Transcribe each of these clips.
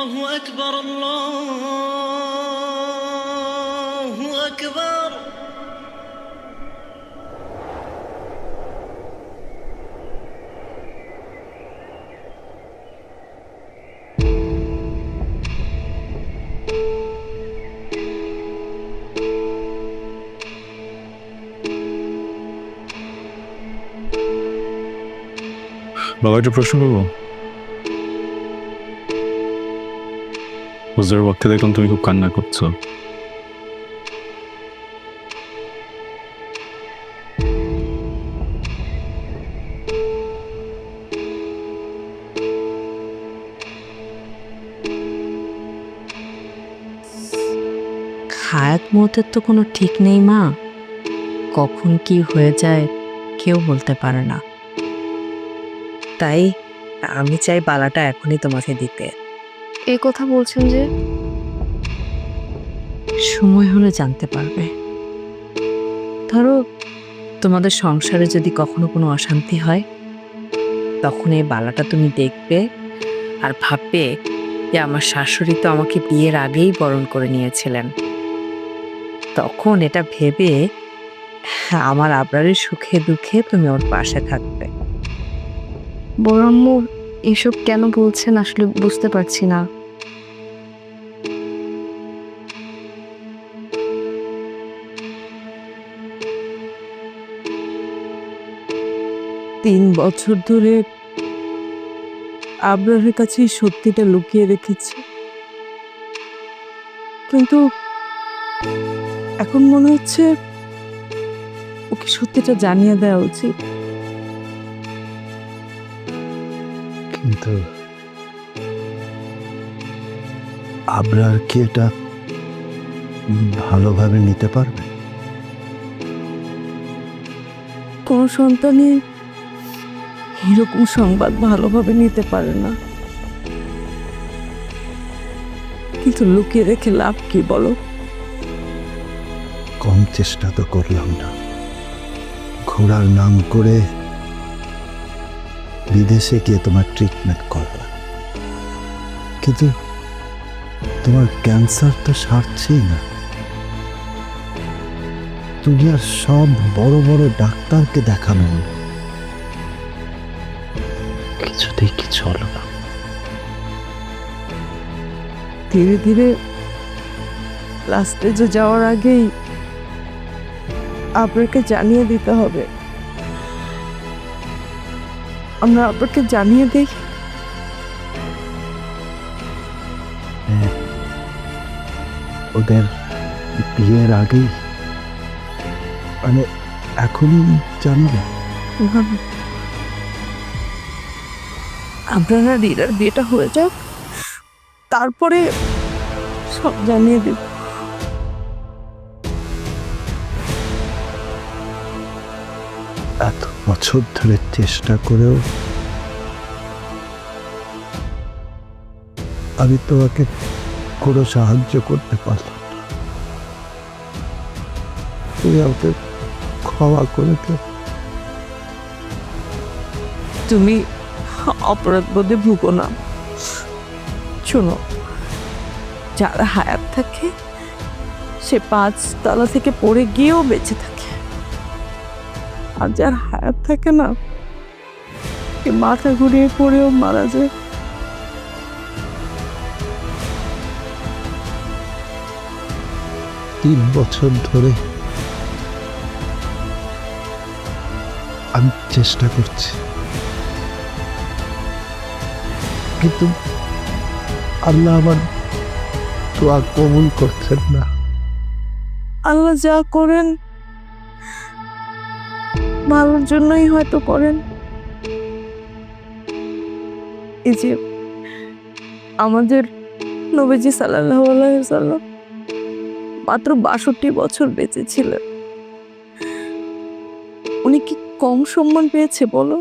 الله أكبر الله أكبر বাবা, একটা প্রশ্ন করবো? হুজুরের ওয়াক্তে দেখলাম তুমি খুব কান্না করছো। হায়াত মতের তো কোনো ঠিক নেই মা, কখন কি হয়ে যায় কেউ বলতে পারে না। তাই আমি চাই বালাটা এখনই তোমাকে দিতে। এই কথা বলছেন যে? সময় হলে জানতে পারবে। ধরো তোমাদের সংসারে যদি কখনো কোনো অশান্তি হয়, তখন এই বালাটা তুমি দেখবে আর ভাববে যে আমার শাশুড়ি তো আমাকে বিয়ের আগেই বরণ করে নিয়েছিলেন। তখন এটা ভেবে আমার আবরারের সুখে দুঃখে তুমি ওর পাশে থাকবে। বড় আম্মু এসব কেন বলছেন আসলে বুঝতে পারছি না। 3 বছর ধরে আবরারের কাছে এই সত্যিটা লুকিয়ে রেখেছি, কিন্তু এখন মনে হচ্ছে ওকে সত্যিটা জানিয়ে দেওয়া উচিত। কিন্তু আবরার কি এটা ভালোভাবে নিতে পারবে? কোন সন্তানই এরকম সংবাদ ভালোভাবে নিতে পারে না, কিন্তু লুকিয়ে রেখে লাভ কি বলো? কম চেষ্টা তো করলাম না। ঘোড়ার নাম করে বিদেশে গিয়ে তোমার ট্রিটমেন্ট করলাম, কিন্তু তোমার ক্যান্সার তো সারছেই না। দুনিয়ার সব বড় বড় ডাক্তারকে দেখানো হলো, কিছুতেই কিছু হলো না। ধীরে ধীরে লাস্ট স্টেজে যাওয়ার আগেই আপনাকে জানিয়ে দিতে হবে। আমরা আপনাকে জানিয়ে দিই। ওদের বিয়ের আগেই, মানে এখনই জানাবে? আপনারা রিরার বিয়েটা হয়ে যাক, তারপরে সব জানিয়ে দেব। এত বছর ধরে চেষ্টা করেও আমি তোমাকে কোনো সাহায্য করতে পারলাম না। তুমি আমাকে ক্ষমা করে দাও। তুমি অপরাধ বোধে ভুগো না। শোনো, যারা হায়াত থাকে সে 5 তলা থেকে পড়ে গিয়েও বেঁচে থাকে, আর যার হায়াত থাকে না সে মাথা ঘুরিয়ে পড়েও মারা যায়। তিন বছর ধরে আমি চেষ্টা করছি, কিন্তু আল্লাহ আমার দোয়া কবুল করছেন না। আল্লাহ যা করেন ভালোর জন্যই হয়তো করেন। এই যে আমাদের নবীজি সাল্লাল্লাহু আলাইহি ওয়াসাল্লাম মাত্র 62 বছর বেঁচে ছিলেন, উনি কি কম সম্মান পেয়েছে বলো?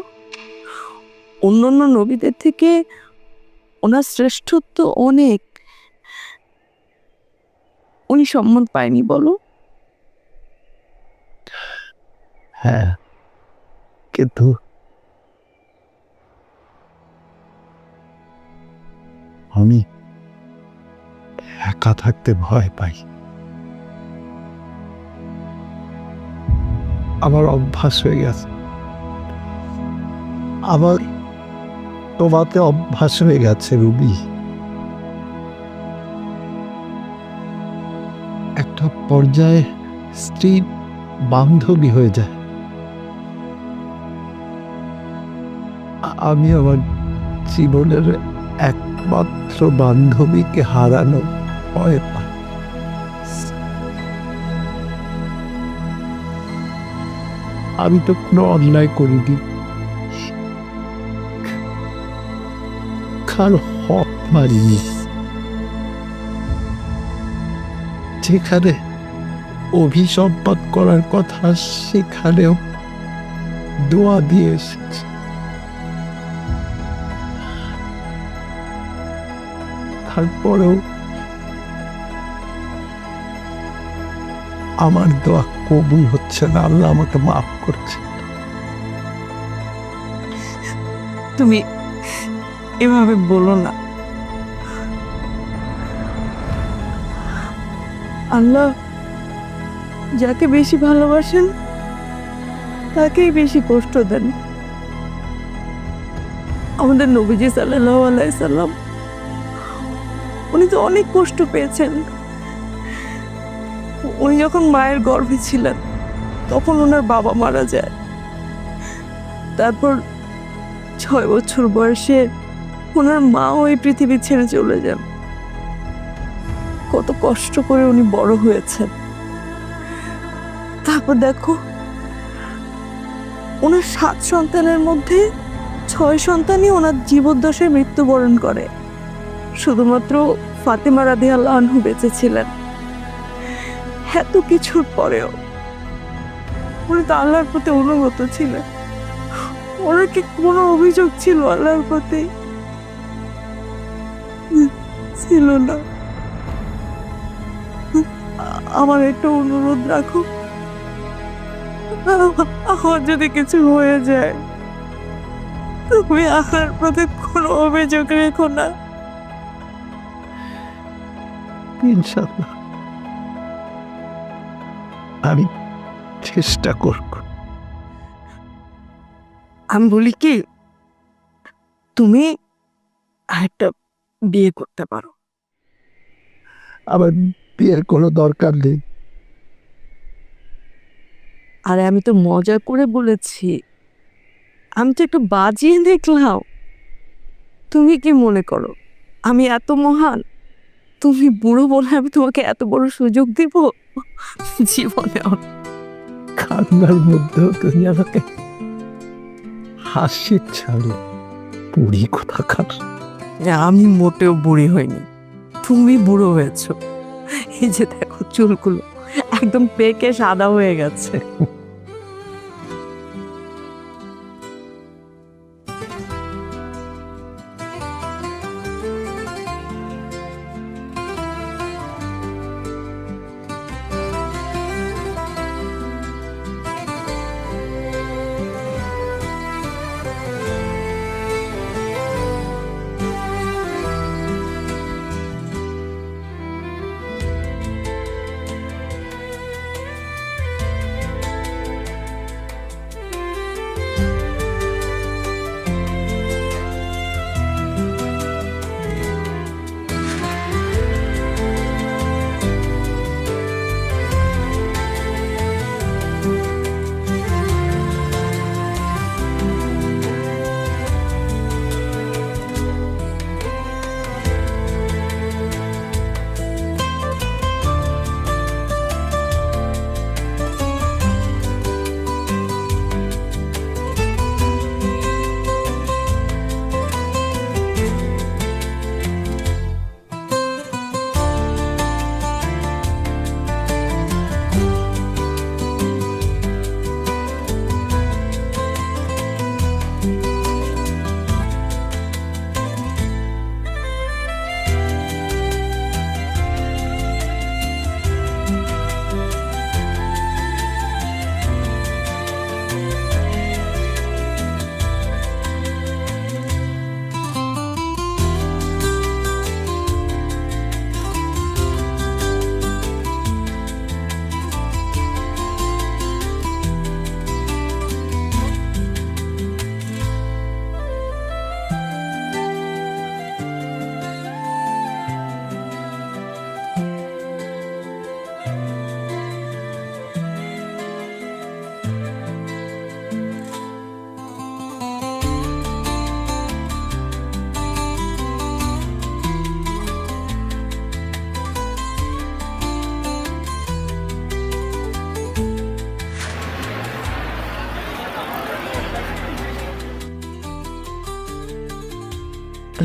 অন্যান্য নবীদের থেকে ওনার শ্রেষ্ঠত্ব অনেক, উনি সম্মান পায়নি বলো? হ্যাঁ, কিন্তু আমি একা থাকতে ভয় পাই। আমার অভ্যাস হয়ে গেছে, আমার তোমাতে অভ্যাস হয়ে গেছে রুবি। একটা পর্যায়ে স্ত্রী বান্ধবী হয়ে যায়। আমি আমার জীবনের একমাত্র বান্ধবীকে হারানো ভয় পাই। আমি তো কোনো অন্যায় করিনি, কারো হক মারিনি। যেখানে অভিসম্পাদ করার কথা সেখানেও দোয়া দিয়ে এসেছে। তারপরেও আমার দোয়া কবুল হচ্ছে না। আল্লাহ আমাকে মাফ করছে। তুমি এভাবে বলো না। আল্লাহ যাকে বেশি ভালোবাসেন তাকেই বেশি কষ্ট দেন। আমাদের নবীজি সাল্লাল্লাহু আলাইহি সাল্লাম উনি তো অনেক কষ্ট পেয়েছেন। উনি যখন মায়ের গর্ভে ছিলেন তখন ওনার বাবা মারা যায়। তারপর 6 বছর বয়সে ওনার মাও এই পৃথিবী ছেড়ে চলে যান। কত কষ্ট করে উনি বড় হয়েছেন। তারপর দেখো ওনার 7 সন্তানের মধ্যে 6 সন্তানই ওনার জীবদ্দশায় মৃত্যুবরণ করে। শুধুমাত্র ফাতেমা রাদিয়াল্লাহু আনহু বেঁচে ছিলেন। এত কিছুর পরেও উনি তো আল্লাহর প্রতি অনুগত ছিলেন। ওনার কি কোনো অভিযোগ ছিল আল্লাহর প্রতি? ছিল না। আমার একটা অনুরোধ রাখো, আমার যদি কিছু হয়ে যায় তুমি আল্লাহর প্রতি কোনো অভিযোগ রেখো না। ইনশাআল্লাহ আমি চেষ্টা করব। আমি বলি কি, তুমি আরেকটা বিয়ে করতে পারো। আমার বিয়ের কোনো দরকার নেই। আরে আমি তো মজা করে বলেছি, আমি তো একটু বাজিয়ে দেখলাম। তুমি কি মনে করো আমি এত মহান? তুমি বুড়ো বলে আমি তোমাকে এত বড় সুযোগ দিব? জীবনে কান্নার মধ্যেও তুমি আমাকে হাসি ছাড়ো। বুড়ি কোথাকার। আমি মোটেও বুড়ি হইনি, তুমি বুড়ো হয়েছো। এই যে দেখো চুলগুলো একদম পেকে সাদা হয়ে গেছে।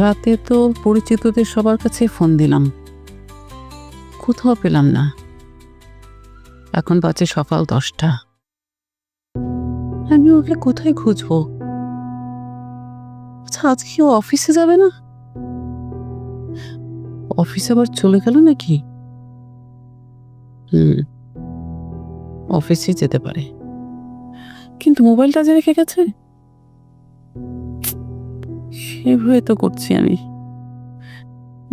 রাতে তো পরিচিতদের সবার কাছে ফোন দিলাম, কোথাও পেলাম না। এখন বাজে সকাল 10টা, আমি ওকে কোথায় খুঁজবো? আচ্ছা, আজকে ও অফিসে যাবে না? অফিসে আবার চলে গেল নাকি? অফিসে যেতে পারে, কিন্তু মোবাইলটা যে রেখে গেছে, সেভাবে তো করছি আমি।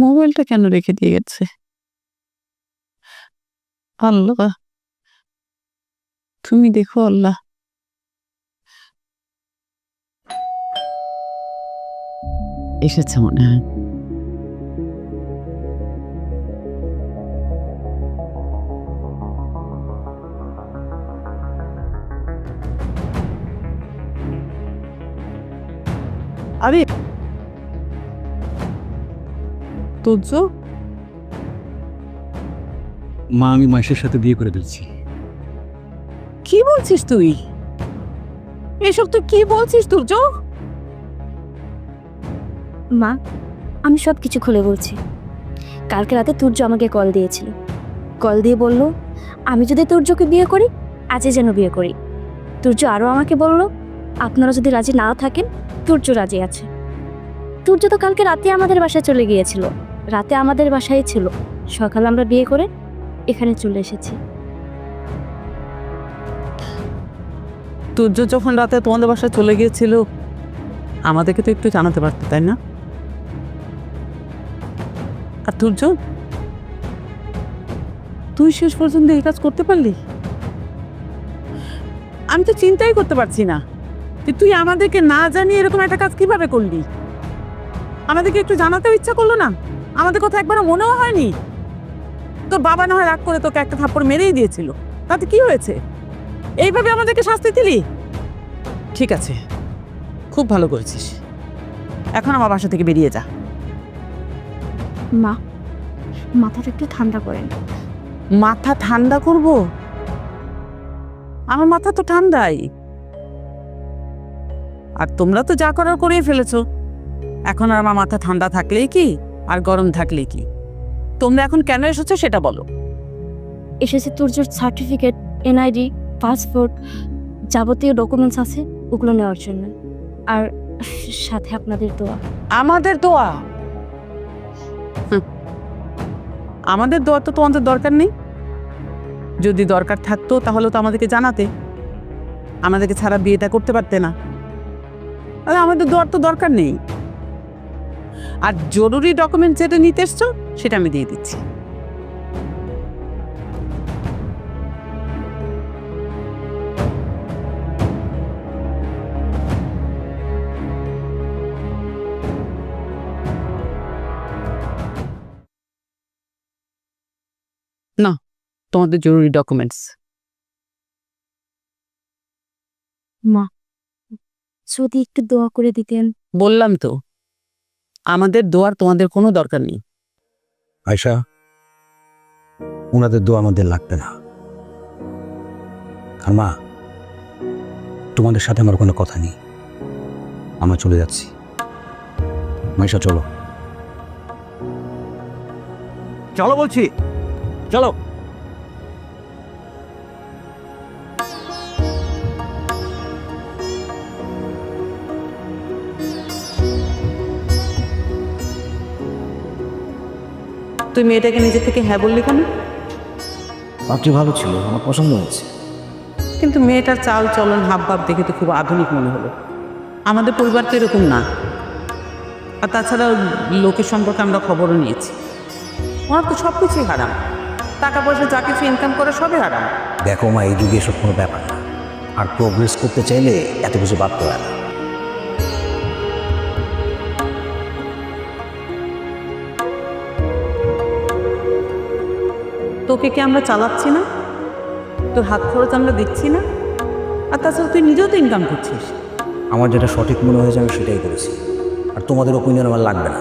মোবাইলটা কেন রেখে দিয়ে গেছে? আল্লাহ, তুমি দেখো আল্লাহ। এসেছে মনে হয়। আরে তুর্য, মা, আমি মাইশের সাথে বিয়ে করে দিচ্ছি। কি বলছিস তুই? এসব তুই কি বলছিস তুর্য? মা, আমি সব কিছু খুলে বলছি। কালকে রাতে তুর্য আমাকে কল দিয়েছিল। কল দিয়ে বলল, আমি যদি তুর্যকে বিয়ে করি, আজই যেন বিয়ে করি। তুর্য আরও আমাকে বলল, আপনারা যদি রাজি নাও থাকেন, তুর্য রাজি আছে। তুর্য তো কালকে রাতে আমাদের বাসায় চলে গিয়েছিল, রাতে আমাদের বাসায় ছিল, সকালে আমরা বিয়ে করে এখানে চলে এসেছি। তুর্য যখন রাতে তোমাদের বাসায় চলে গিয়েছিল, আমাদেরকে তো একটু জানাতে পারতো, তাই না? আর তুর্য, তুই শেষ পর্যন্ত এই কাজ করতে পারলি? আমি তো চিন্তাই করতে পারছি না যে তুই আমাদেরকে না জানিয়ে এরকম একটা কাজ কিভাবে করলি। আমাদেরকে একটু জানাতেও ইচ্ছা করলো না? আমাদের কথা একবারও মনেও হয়নি? তোর বাবা না হয় রাগ করে তোকে একটা থাপ্পড় মেরেই দিয়েছিল, তাতে কি হয়েছে? এইভাবে আমাদেরকে শাস্তি দিলি? ঠিক আছে, খুব ভালো করেছিস। এখন আমার বাসা থেকে বেরিয়ে যা। মা, মাথাটা একটু ঠান্ডা করেন। মাথা ঠান্ডা করব? আমার মাথা তো ঠান্ডাই। আর তোমরা তো যা করার করেই ফেলেছো। এখন আর আমার মাথা ঠান্ডা থাকলেই কি আর গরম থাকলেই কি? তোমরা এখন কেন এসেছো সেটা বলো। এসেছে তুর্যর সার্টিফিকেট, এনআইডি, পাসপোর্ট, যাবতীয় ডকুমেন্টস আছে, ওগুলো নেওয়ার জন্য। আর সাথে আপনাদের দোয়া। আমাদের দোয়া? আমাদের দোয়া তো তোমাদের দরকার নেই। যদি দরকার থাকতো তাহলে তো আমাদেরকে জানাতে, আমাদেরকে ছাড়া বিয়েটা করতে পারতে না। আর আমাদের দোয়ার তো দরকার নেই। আর জরুরি ডকুমেন্ট যেটা নিতে এসছো সেটা আমি দিয়ে দিচ্ছি। না, তোমাদের জরুরি ডকুমেন্টস। মা, যদি একটু দোয়া করে দিতেন। বললাম তো, আমাদের দোয়ার তোমাদের কোনো দরকার নেই। আয়শা, ওনাদের দোয়া আমাদের লাগবে না। আর মা, তোমাদের সাথে আমার কোনো কথা নেই, আমরা চলে যাচ্ছি। মাইশা, চলো চলো বলছি, চলো। তুই মেয়েটাকে নিজে থেকে হ্যাঁ বললি কেন? পাত্রী ভালো ছিল, আমার পছন্দ হয়েছে। কিন্তু মেয়েটার চাল চলন হাব ভাব দেখে তো খুব আধুনিক মনে হলো। আমাদের পরিবার তো এরকম না। আর তাছাড়া লোকের সম্পর্কে আমরা খবরও নিয়েছি, ওনার তো সব কিছুই হারাম। টাকা পয়সা যা কিছু ইনকাম করে সবই হারাম। দেখো মা, এই যুগে এসব কোনো ব্যাপার না। আর প্রোগ্রেস করতে চাইলে এত কিছু ভাবতে হয় না। তোকে কি আমরা চালাচ্ছি না? তোর হাত খরচ আমরা দিচ্ছি না? আর তাছাড়া তুই নিজেও তো ইনকাম করছিস। আমার যেটা সঠিক মনে হয়েছে আমি সেটাই করেছি, আর তোমাদের ওপিনিয়ন আমার লাগবে না।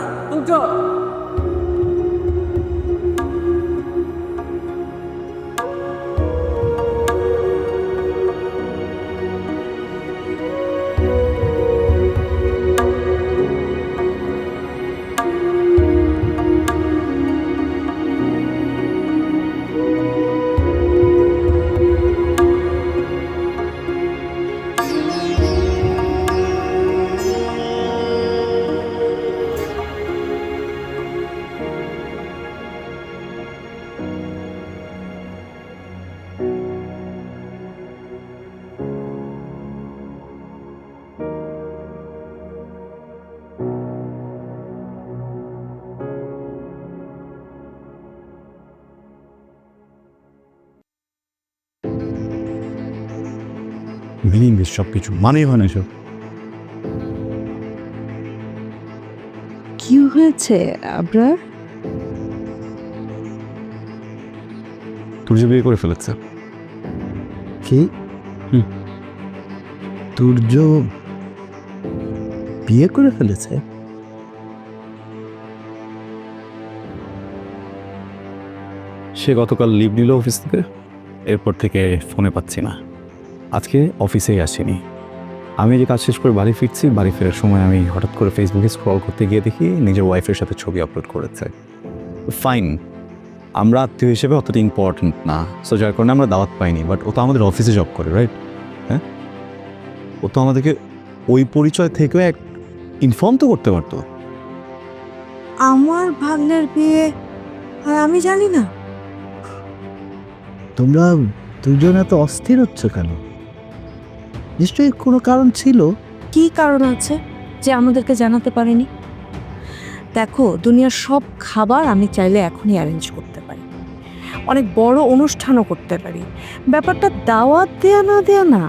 মিনিংলেস সব কিছু, মানেই হয় না এসব। কি হয়েছে আবরার? তুর্য বিয়ে করে ফেলেছে। কি হুম। তুর্য বিয়ে করে ফেলেছে? সে গতকাল লিভ নিল অফিস থেকে, এরপর থেকে ফোনে পাচ্ছি না। আজকে অফিসেই আসেনি। আমি যে কাজ শেষ করে বাড়ি ফিরছি, বাড়ি ফেরার সময় আমি হঠাৎ করে ফেসবুকে স্ক্রল করতে গিয়ে দেখি নিজের ওয়াইফের সাথে ছবি আপলোড করেছে। ফাইন, আমরা আত্মীয় হিসেবে অতটা ইম্পর্টেন্ট না, সো যার কারণে আমরা দাওয়াত পাইনি। বাট ও তো আমাদের অফিসে জব করে, রাইট? হ্যাঁ, ও তো আমাদেরকে ওই পরিচয় থেকেও এক ইনফর্ম তো করতে পারতো। আমার ভাগ্নের বিয়ে আর আমি জানি না? তোমরা দুজন এত অস্থির হচ্ছ কেন? নিশ্চয়ই কোনো কারণ ছিল। কি কারণ আছে যে আমাদেরকে জানাতে পারেনি? দেখো, দুনিয়ার সব খাবার আমি চাইলে এখনই অ্যারেঞ্জ করতে পারি, অনেক বড় অনুষ্ঠানও করতে পারি। ব্যাপারটা দাওয়াত দেয়া না দেয়া না,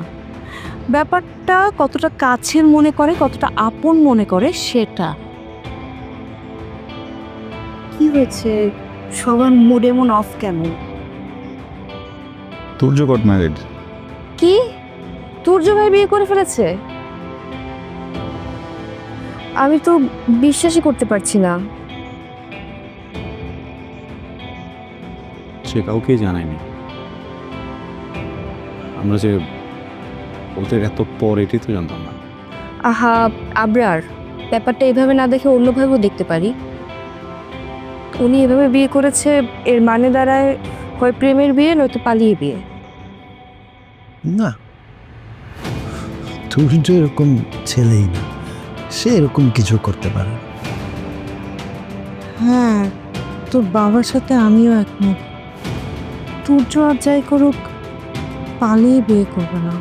ব্যাপারটা কতটা কাছের মনে করে, কতটা আপন মনে করে সেটা। কি হয়েছে, সবার মুড এমন অফ কেন? Turya got married. কি, তুর্য ভাই বিয়ে করে ফেলেছে? আমি তো বিশ্বাসই করতে পারছি না। সে কাউকেই জানায়নি। আমরা যে ওদের এত পর, এটি তো জানতাম না। আহা আবরার, ব্যাপারটা এভাবে না দেখে অন্যভাবেও দেখতে পারি। উনি এভাবে বিয়ে করেছে, এর মানে দাঁড়ায় হয় প্রেমের বিয়ে নয়তো পালিয়ে বিয়ে। না, তুর্য এরকম ছেলেই না, সে এরকম কিছু করতে পারে। হ্যাঁ, তোর বাবার সাথে আমিও একমত। তুর্য আর যাই করুক, পালিয়ে বিয়ে করবে না।